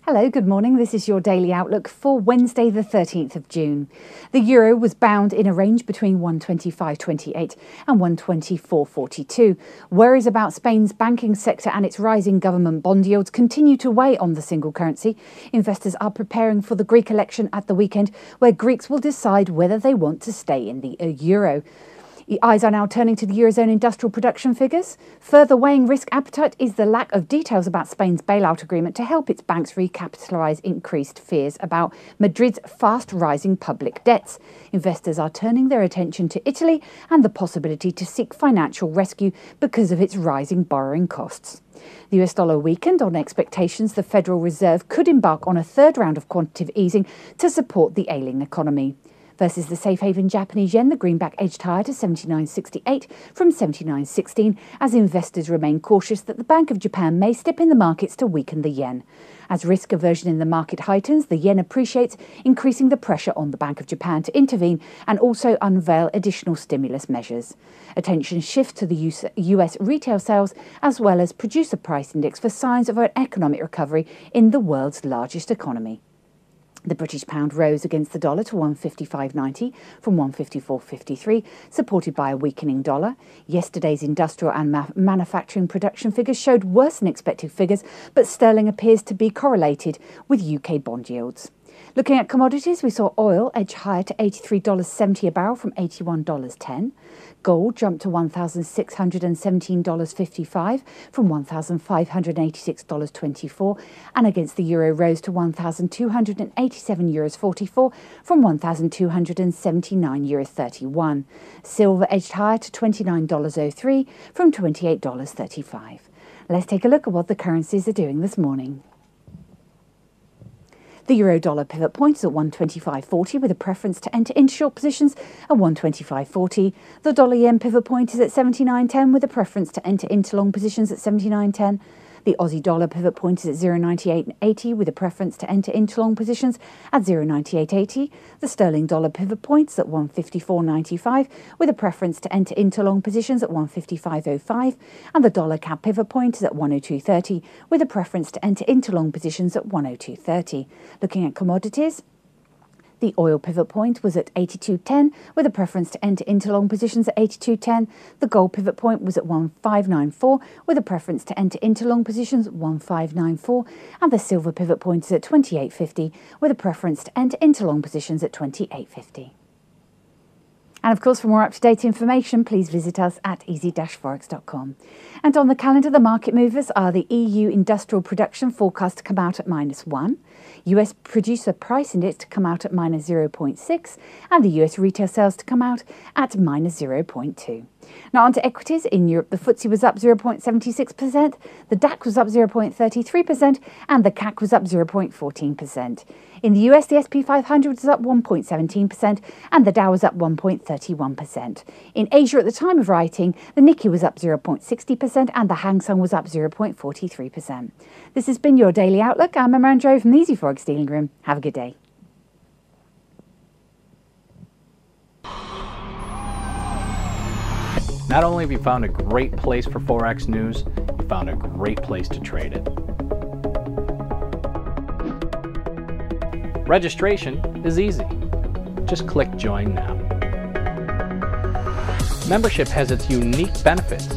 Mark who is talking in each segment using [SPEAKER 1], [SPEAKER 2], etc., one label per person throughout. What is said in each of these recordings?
[SPEAKER 1] Hello, good morning. This is your daily outlook for Wednesday, the 13th of June. The euro was bound in a range between 125.28 and 124.42. Worries about Spain's banking sector and its rising government bond yields continue to weigh on the single currency. Investors are preparing for the Greek election at the weekend, where Greeks will decide whether they want to stay in the euro. Eyes are now turning to the Eurozone industrial production figures. Further weighing risk appetite is the lack of details about Spain's bailout agreement to help its banks recapitalise increased fears about Madrid's fast-rising public debts. Investors are turning their attention to Italy and the possibility to seek financial rescue because of its rising borrowing costs. The US dollar weakened on expectations the Federal Reserve could embark on a third round of quantitative easing to support the ailing economy. Versus the safe haven Japanese yen, the greenback edged higher to 79.68 from 79.16 as investors remain cautious that the Bank of Japan may step in the markets to weaken the yen. As risk aversion in the market heightens, the yen appreciates, increasing the pressure on the Bank of Japan to intervene and also unveil additional stimulus measures. Attention shifts to the US retail sales as well as producer price index for signs of an economic recovery in the world's largest economy. The British pound rose against the dollar to 155.90 from 154.53, supported by a weakening dollar. Yesterday's industrial and manufacturing production figures showed worse than expected figures, but sterling appears to be correlated with UK bond yields. Looking at commodities, we saw oil edge higher to $83.70 a barrel from $81.10. Gold jumped to $1,617.55 from $1,586.24, and against the euro rose to €1,287.44 from €1,279.31. Silver edged higher to $29.03 from $28.35. Let's take a look at what the currencies are doing this morning. The euro-dollar pivot point is at 125.40 with a preference to enter into short positions at 125.40. The dollar-yen pivot point is at 79.10 with a preference to enter into long positions at 79.10. The Aussie dollar pivot point is at 0.9880 with a preference to enter into long positions at 0.9880. The sterling dollar pivot point is at 154.95 with a preference to enter into long positions at 155.05. And the dollar CAD pivot point is at 102.30 with a preference to enter into long positions at 102.30. Looking at commodities, the oil pivot point was at 82.10 with a preference to enter into long positions at 82.10. The gold pivot point was at 1594 with a preference to enter into long positions at 1594. And the silver pivot point is at 28.50 with a preference to enter into long positions at 28.50. And of course, for more up-to-date information, please visit us at easy-forex.com. And on the calendar, the market movers are the EU industrial production forecast to come out at -1, US producer price index to come out at -0.6, and the US retail sales to come out at -0.2. Now on to equities. In Europe, the FTSE was up 0.76%, the DAX was up 0.33%, and the CAC was up 0.14%. In the US, the SP 500 was up 1.17%, and the Dow was up 1.31%. In Asia at the time of writing, the Nikkei was up 0.60%, and the Hang Seng was up 0.43%. This has been your Daily Outlook. I'm Emma Andrew from the Easy Forex Dealing Room. Have a good day.
[SPEAKER 2] Not only have you found a great place for Forex news, you found a great place to trade it. Registration is easy. Just click Join Now. Membership has its unique benefits,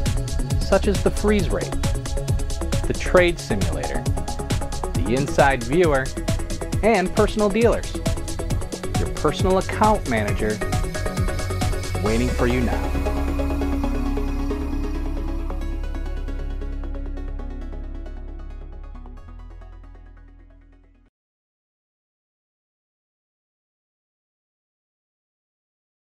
[SPEAKER 2] such as the freeze rate, the trade simulator, the inside viewer, and personal dealers. Your personal account manager waiting for you now.